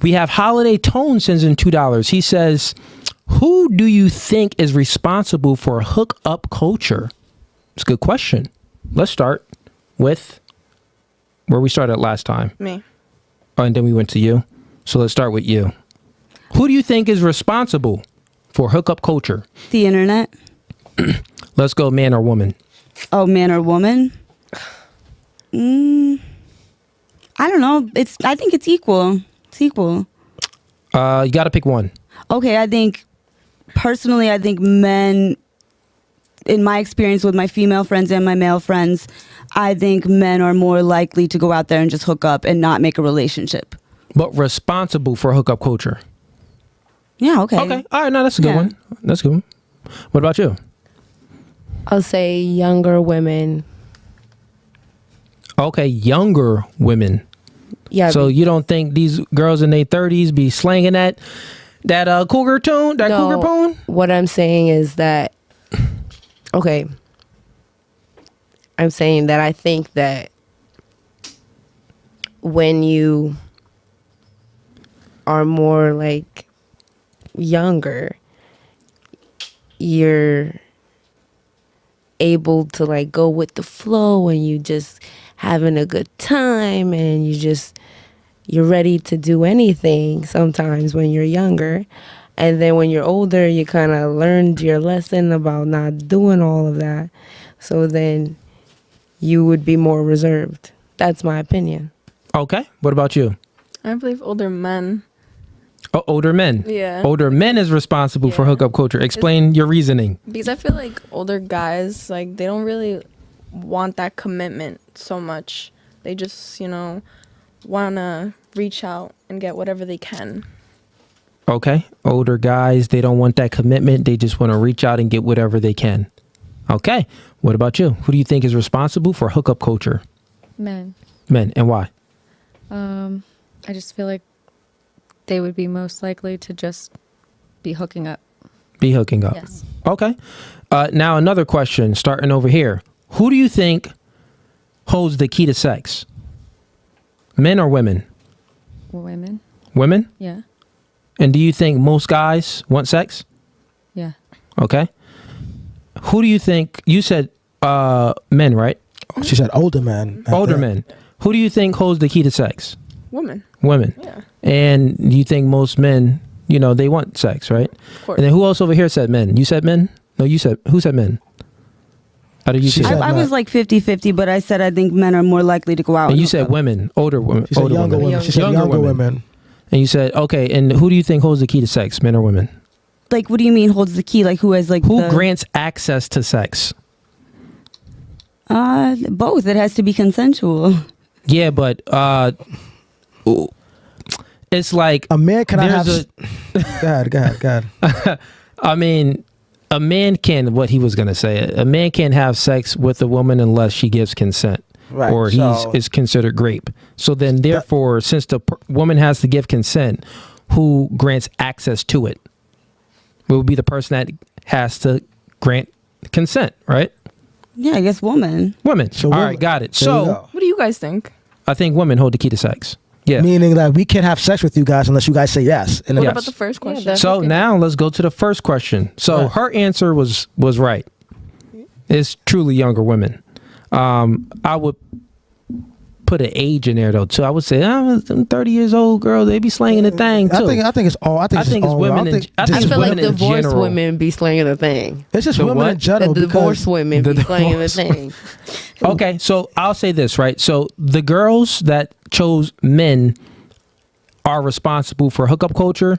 We have Holiday Tone sends in $2. He says, who do you think is responsible for hookup culture? It's a good question. Let's start with where we started last time. Me. Oh, and then we went to you. So let's start with you. Who do you think is responsible for hookup culture? The internet. Let's go man or woman. Oh, man or woman? I don't know. I think it's equal. It's equal. You got to pick one. Okay, I think men, in my experience with my female friends and my male friends, I think men are more likely to go out there and just hook up and not make a relationship. But responsible for hookup culture. Yeah, okay. Okay. All right, no, that's a good one. That's a good one. What about you? I'll say younger women. Okay, younger women. Yeah. So you don't think these girls in their 30s be slanging that cougar tune, cougar poem? What I'm saying is that, okay, I'm saying that I think that when you are more like younger, you're able to like go with the flow and you just having a good time and you're ready to do anything sometimes when you're younger. And then when you're older, you kind of learned your lesson about not doing all of that. So then you would be more reserved. That's my opinion. Okay. What about you? I believe older men. Oh, older men. Yeah. Older men is responsible for hookup culture. Explain your reasoning. Because I feel like older guys, like, they don't really want that commitment so much. They just, want to reach out and get whatever they can. Okay. Older guys, they don't want that commitment. They just want to reach out and get whatever they can. Okay. What about you? Who do you think is responsible for hookup culture? Men. Men. And why? I just feel like they would be most likely to just be hooking up. Be hooking up. Yes. Okay. Now another question, starting over here. Who do you think holds the key to sex? Men or women? Women. Women? Yeah. And do you think most guys want sex? Yeah. Okay. Who do you think, you said men, right? She said older men. Older men. Who do you think holds the key to sex? Women. Women. Yeah. And you think most men, they want sex, right? Of course. And then who else over here said men? You said men? No, who said men? How did you say? I was like 50-50, but I said I think men are more likely to go out. And you said women, older women. She said older younger women. She said younger women. And you said, okay, and who do you think holds the key to sex, men or women? Like, what do you mean holds the key? Like, who has like who grants access to sex? Both. It has to be consensual. Yeah, but it's like a man can have. Go ahead. I mean, a man can. What he was gonna say. A man can't have sex with a woman unless she gives consent, right? Or is considered rape. So then, therefore, since the woman has to give consent, who grants access to it? It would be the person that has to grant consent, right? Yeah, I guess woman. Women. So all right, got it. So, what do you guys think? I think women hold the key to sex. Yeah. Meaning that we can't have sex with you guys unless you guys say yes. And what about the first question? Yeah, so now let's go to the first question. So her answer was right. It's truly younger women. I would put an age in there though too. I would say I'm 30 years old girls. They be slanging the thing too. I think it's all. I think it's women. I feel like divorced women be slanging the thing. It's just women in general. The divorced women be slanging the thing. Okay, so I'll say this, right? So the girls that chose men are responsible for hookup culture.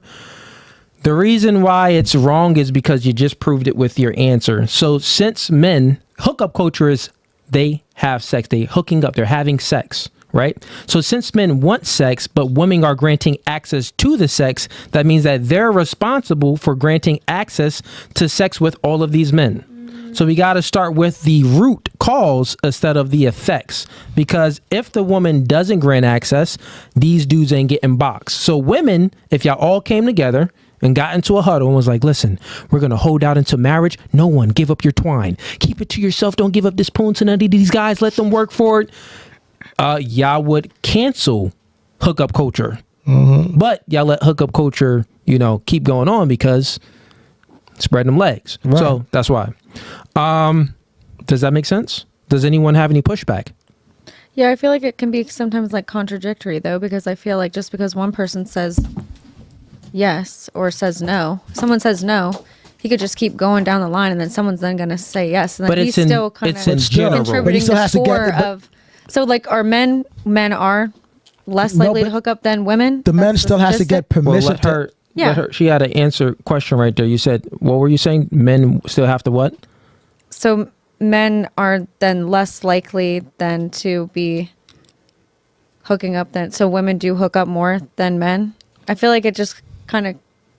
The reason why it's wrong is because you just proved it with your answer. So since men, hookup culture is they have sex, they hooking up, they're having sex, right? So since men want sex, but women are granting access to the sex, that means that they're responsible for granting access to sex with all of these men. So we got to start with the root cause instead of the effects, because if the woman doesn't grant access, these dudes ain't getting boxed. So women, if y'all all came together and got into a huddle and was like, listen, we're going to hold out until marriage. No one give up your twine. Keep it to yourself. Don't give up this spoon to none of these guys. Let them work for it. Y'all would cancel hookup culture. But y'all let hookup culture, keep going on because spread them legs. Right. So that's why. Does that make sense? Does anyone have any pushback? Yeah, I feel like it can be sometimes like contradictory though, because I feel like just because one person says yes or says no, someone says no, he could just keep going down the line, and then someone's then going to say yes, and then he's still kind it's in of general. But he contributing still the has to get score the- of. So like, are men are less No, likely to but hook up than women? The man That's still has to get statistic? Well, permission. let her. Yeah. Let her. She had an answer question right there. You said, what were you saying? Men still have to what? So men are then less likely than to be hooking up than, so women do hook up more than men. I feel like it just kind of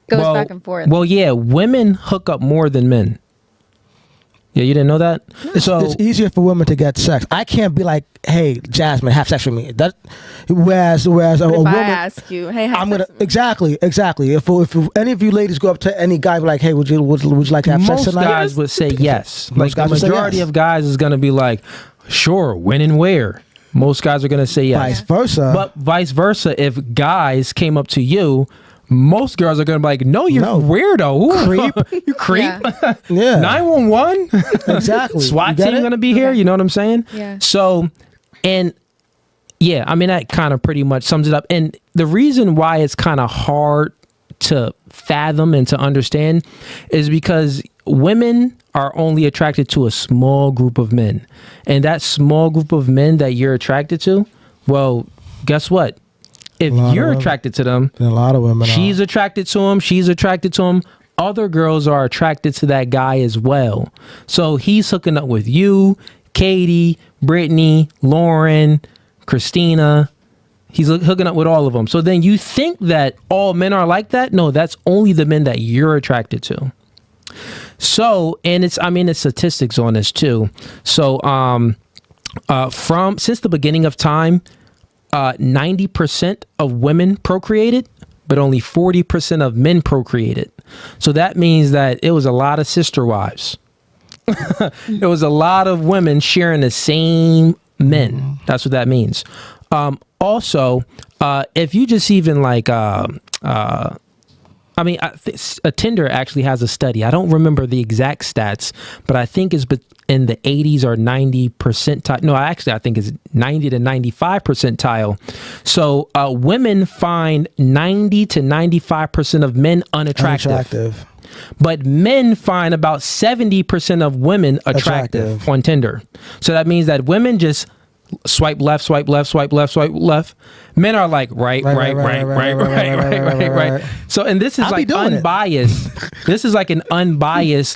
goes back and forth. Well, yeah, women hook up more than men. Yeah, you didn't know that? So It's easier for women to get sex. I can't be like, "Hey, Jasmine, have sex with me." That, whereas a But if woman, I ask you, hey, have I'm sex gonna with me. exactly. If any of you ladies go up to any guy, be like, "Hey, would you like to have sex most tonight?" guys would say yes. Like Most the guys would say majority yes. of guys is going to be like, sure, when and where. Most guys are going to say yes. Vice versa. But vice versa, if guys came up to you, most girls are going to be like, no, you're No. weirdo. Creep. You creep. Yeah. Yeah, 911. exactly. SWAT You get team it? going to be here. You know what I'm saying? Yeah. So, and yeah, I mean, that kind of pretty much sums it up. And the reason why it's kind of hard to fathom and to understand is because women are only attracted to a small group of men. And that small group of men that you're attracted to, well, guess what? If A lot of you're women. attracted to them, And a lot of women. she's attracted to him, she's attracted to him. Other girls are attracted to that guy as well. So he's hooking up with you, Katie, Brittany, Lauren, Christina. He's hooking up with all of them. So then you think that all men are like that? No, that's only the men that you're attracted to. So, and it's statistics on this too. So, since the beginning of time, 90% of women procreated, but only 40% of men procreated. So that means that it was a lot of sister wives. It was a lot of women sharing the same men. That's what that means. Also, if you just even like, Tinder actually has a study. I don't remember the exact stats, but I think it's in the 80s or 90 percentile. No, actually, I think it's 90 to 95 percentile. So women find 90 to 95% of men unattractive. But men find about 70% of women attractive on Tinder. So that means that women just swipe left, swipe left, swipe left, swipe left. Men are like right. So, and this is like unbiased. This is like an unbiased,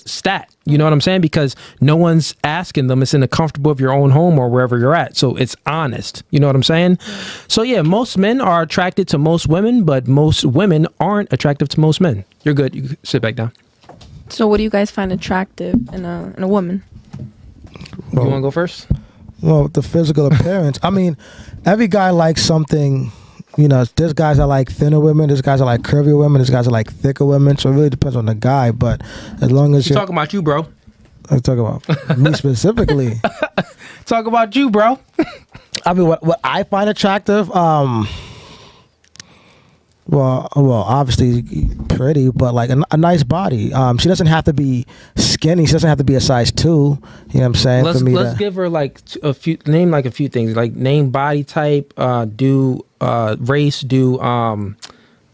stat. You know what I'm saying? Because no one's asking them. It's in the comfortable of your own home or wherever you're at. So it's honest. You know what I'm saying? So yeah, most men are attracted to most women, but most women aren't attractive to most men. You're good. You can sit back down. So what do you guys find attractive in a woman? You want to go first? Well, the physical appearance. I mean, every guy likes something. You know, there's guys that like thinner women. There's guys that like curvier women. There's guys that like thicker women. So it really depends on the guy. But as long as you're talking about you, bro. I'm talking about me specifically. Talk about you, bro. I mean, what I find attractive. Well, obviously pretty, but like a nice body. She doesn't have to be skinny. She doesn't have to be a size 2. You know what I'm saying? Let's give her like a few things, like name body type, do race, do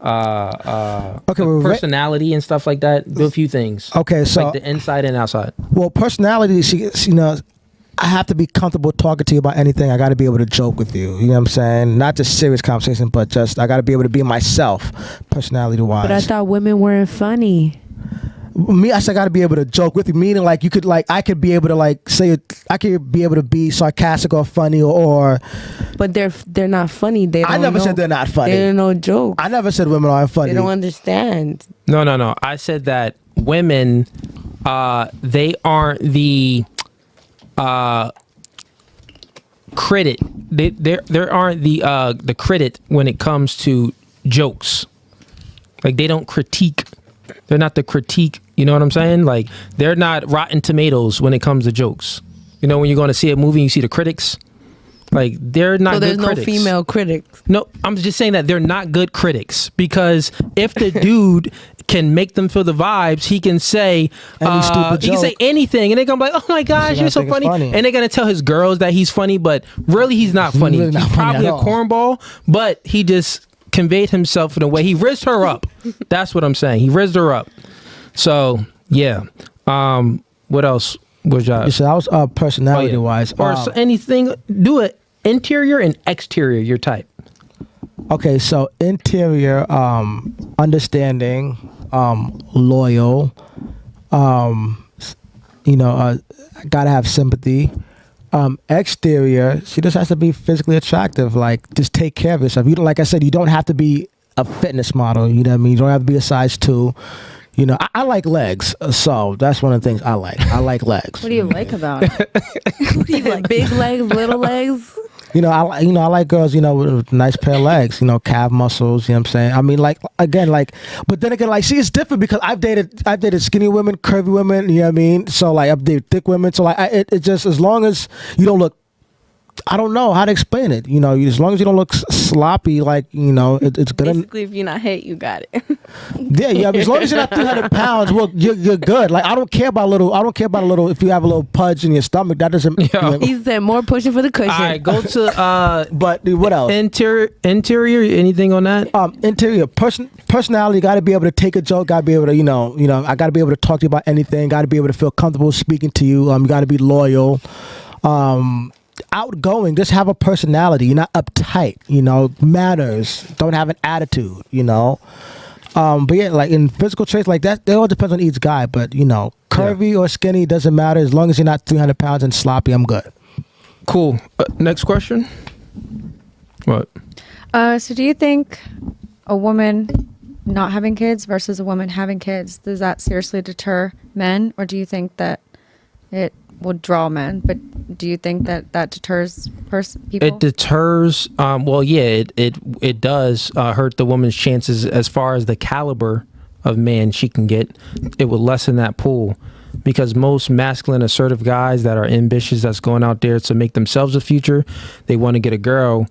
personality and stuff like that. Do a few things. Okay, so like the inside and outside. Well, personality. She I have to be comfortable talking to you about anything. I got to be able to joke with you. You know what I'm saying? Not just serious conversation, but just I got to be able to be myself, personality-wise. But I thought women weren't funny. Me, I said I got to be able to joke with you, meaning like you could like I could be able to like say I could be able to be sarcastic or funny or. But they're not funny. I never said they're not funny. They don't know jokes. I never said women aren't funny. They don't understand. No. I said that women, they aren't the critic. They aren't the critic when it comes to jokes. Like they don't critique. They're not the critique. You know what I'm saying? Like they're not Rotten Tomatoes when it comes to jokes. You know when you're going to see a movie, and you see the critics. Like they're not So good there's no critics. female critics. No, I'm just saying that they're not good critics because if the dude can make them feel the vibes, he can say stupid he can say joke. anything, and they're gonna be like, "Oh my gosh, She's you're gonna so think it's funny. funny. And they're gonna tell his girls that he's funny, but really he's not funny. really not He's funny probably at a all. cornball, but he just conveyed himself in a way. He rizzed her up. That's what I'm saying. He rizzed her up. So yeah. What else was y'all? So that was personality wise. Or so anything? Do it. Interior and exterior. Your type. Okay, so interior, understanding, loyal, gotta have sympathy. Exterior, she just has to be physically attractive. Like, just take care of yourself. You don't, like I said, you don't have to be a fitness model. You know what I mean? You don't have to be a size 2. You know, I like legs, so that's one of the things I like. I like legs. What do you like about it? What do you like? Big legs, little legs? I like girls, with a nice pair of legs, calf muscles, you know what I'm saying? I mean, like, again, like, but then again, like, see, it's different because I've dated skinny women, curvy women, you know what I mean? So, like, I've dated thick women. So, like, it just, as long as you don't look, I don't know how to explain it. As long as you don't look sloppy, like, it's good. Basically, if you're not hit, you got it. Yeah. I mean, as long as you're not 300 pounds, well, you're good. Like, I don't care about a little. If you have a little pudge in your stomach, that doesn't. He said more pushing for the cushion. All right, go to But what else? interior. Anything on that? Interior personality. Got to be able to take a joke. Got to be able to, I got to be able to talk to you about anything. Got to be able to feel comfortable speaking to you. You got to be loyal. Outgoing, just have a personality. You're not uptight, manners, don't have an attitude, but yeah, like in physical traits like that, it all depends on each guy. But curvy or skinny doesn't matter, as long as you're not 300 pounds and sloppy. I'm good. Cool. Next question. What? So do you think a woman not having kids versus a woman having kids, does that seriously deter men, or do you think that it would draw men? But do you think that deters people? It deters. Well, yeah, it does hurt the woman's chances as far as the caliber of man she can get. It would lessen that pool because most masculine, assertive guys that are ambitious, that's going out there to make themselves a future, they want to get a girl.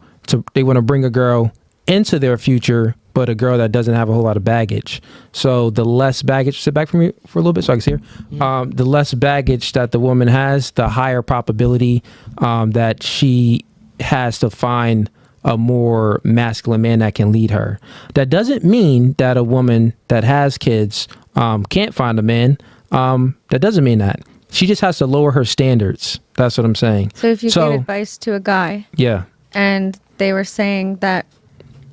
They want to bring a girl into their future, but a girl that doesn't have a whole lot of baggage. So the less baggage, sit back from me for a little bit so I can see her. The less baggage that the woman has, the higher probability that she has to find a more masculine man that can lead her. That doesn't mean that a woman that has kids can't find a man. That doesn't mean that. She just has to lower her standards. That's what I'm saying. So if you gave advice to a guy, yeah, and they were saying that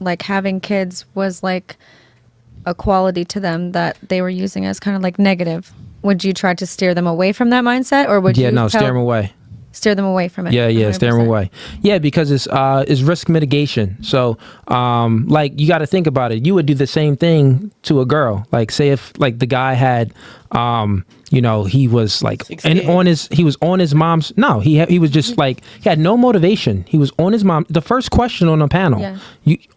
like having kids was like a quality to them that they were using as kind of like negative, would you try to steer them away from that mindset, or would you steer them away. Steer them away from it? Yeah, steer them 100%. away. Yeah, because it's risk mitigation. So, like, you got to think about it. You would do the same thing to a girl. Like, say if like the guy had, he was like, he was on his mom's. No, he was just like, he had no motivation. He was on his mom. The first question on the panel,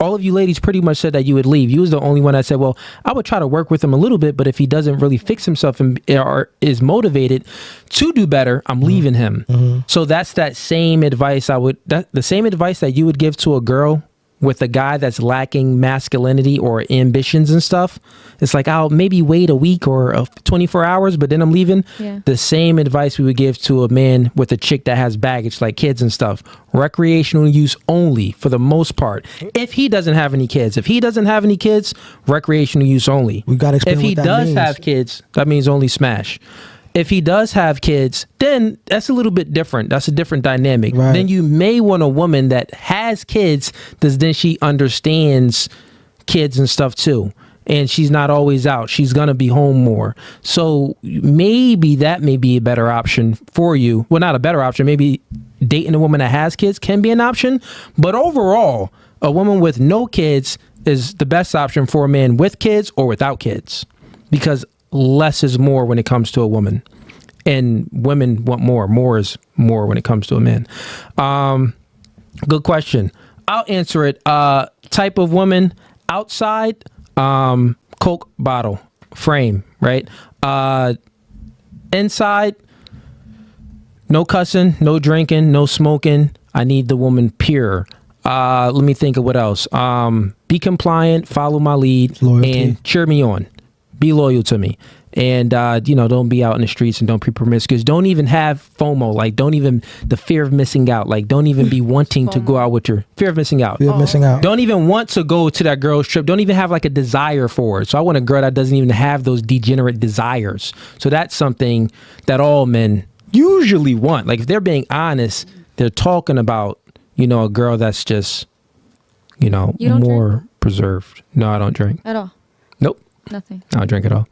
all of you ladies pretty much said that you would leave. You was the only one that said, well, I would try to work with him a little bit, but if he doesn't really fix himself or is motivated to do better, I'm leaving him. Mm-hmm. So that's that same advice the same advice that you would give to a girl with a guy that's lacking masculinity or ambitions and stuff. It's like, I'll maybe wait a week or 24 hours, but then I'm leaving. Yeah. The same advice we would give to a man with a chick that has baggage like kids and stuff. Recreational use only for the most part. If he doesn't have any kids, recreational use only. We gotta explain if he what that does means. have kids, that means only smash. If he does have kids, then that's a little bit different. That's a different dynamic. Right. Then you may want a woman that has kids, because then she understands kids and stuff too. And she's not always out. She's going to be home more. So maybe that may be a better option for you. Well, not a better option. Maybe dating a woman that has kids can be an option. But overall, a woman with no kids is the best option for a man with kids or without kids. Because less is more when it comes to a woman, and women want more. More is more when it comes to a man. Good question. I'll answer it. Type of woman outside, Coke bottle frame, right? Inside, no cussing, no drinking, no smoking. I need the woman pure. Let me think of what else. Be compliant, follow my lead, Loyalty. and cheer me on. Be loyal to me. And, don't be out in the streets and don't be promiscuous. Don't even have FOMO. Like, don't even, the fear of missing out. Like, don't even be wanting to go out with your fear of missing out. You're missing out. Don't even want to go to that girl's trip. Don't even have like a desire for it. So I want a girl that doesn't even have those degenerate desires. So that's something that all men usually want. Like, if they're being honest, they're talking about, a girl that's just, You don't more drink? preserved. No, I don't drink. At all? Nope. Nothing. I don't drink at all.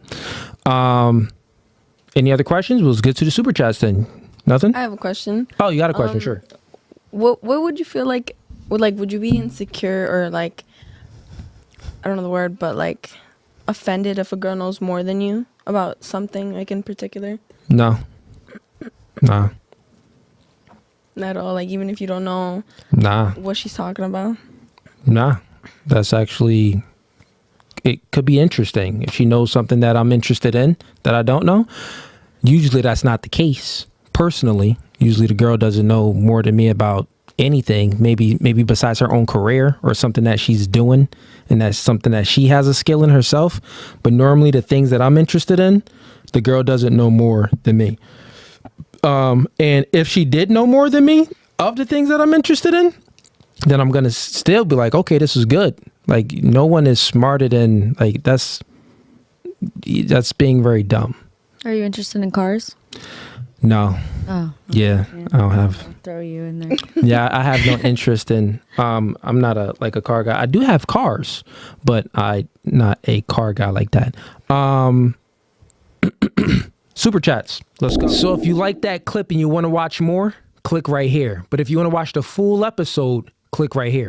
Any other questions? Let's get to the super chats then. Nothing? I have a question. Oh, you got a question? Sure. What would you feel like? Would you be insecure or like, I don't know the word, but like offended if a girl knows more than you about something like in particular? No. Nah. Not at all. Like even if you don't know Nah. what she's talking about. Nah. That's actually, it could be interesting if she knows something that I'm interested in that I don't know. Usually that's not the case. Personally, usually the girl doesn't know more than me about anything, maybe besides her own career or something that she's doing, and that's something that she has a skill in herself. But normally the things that I'm interested in, the girl doesn't know more than me. And if she did know more than me of the things that I'm interested in, then I'm gonna still be like, okay, this is good. Like, no one is smarter than, like, that's being very dumb. Are you interested in cars? No. Oh. Yeah, I don't have. I'll throw you in there. Yeah, I have no interest in. I'm not a car guy. I do have cars, but I not a car guy like that. Super chats. Let's go. So if you like that clip and you want to watch more, click right here. But if you want to watch the full episode, click right here.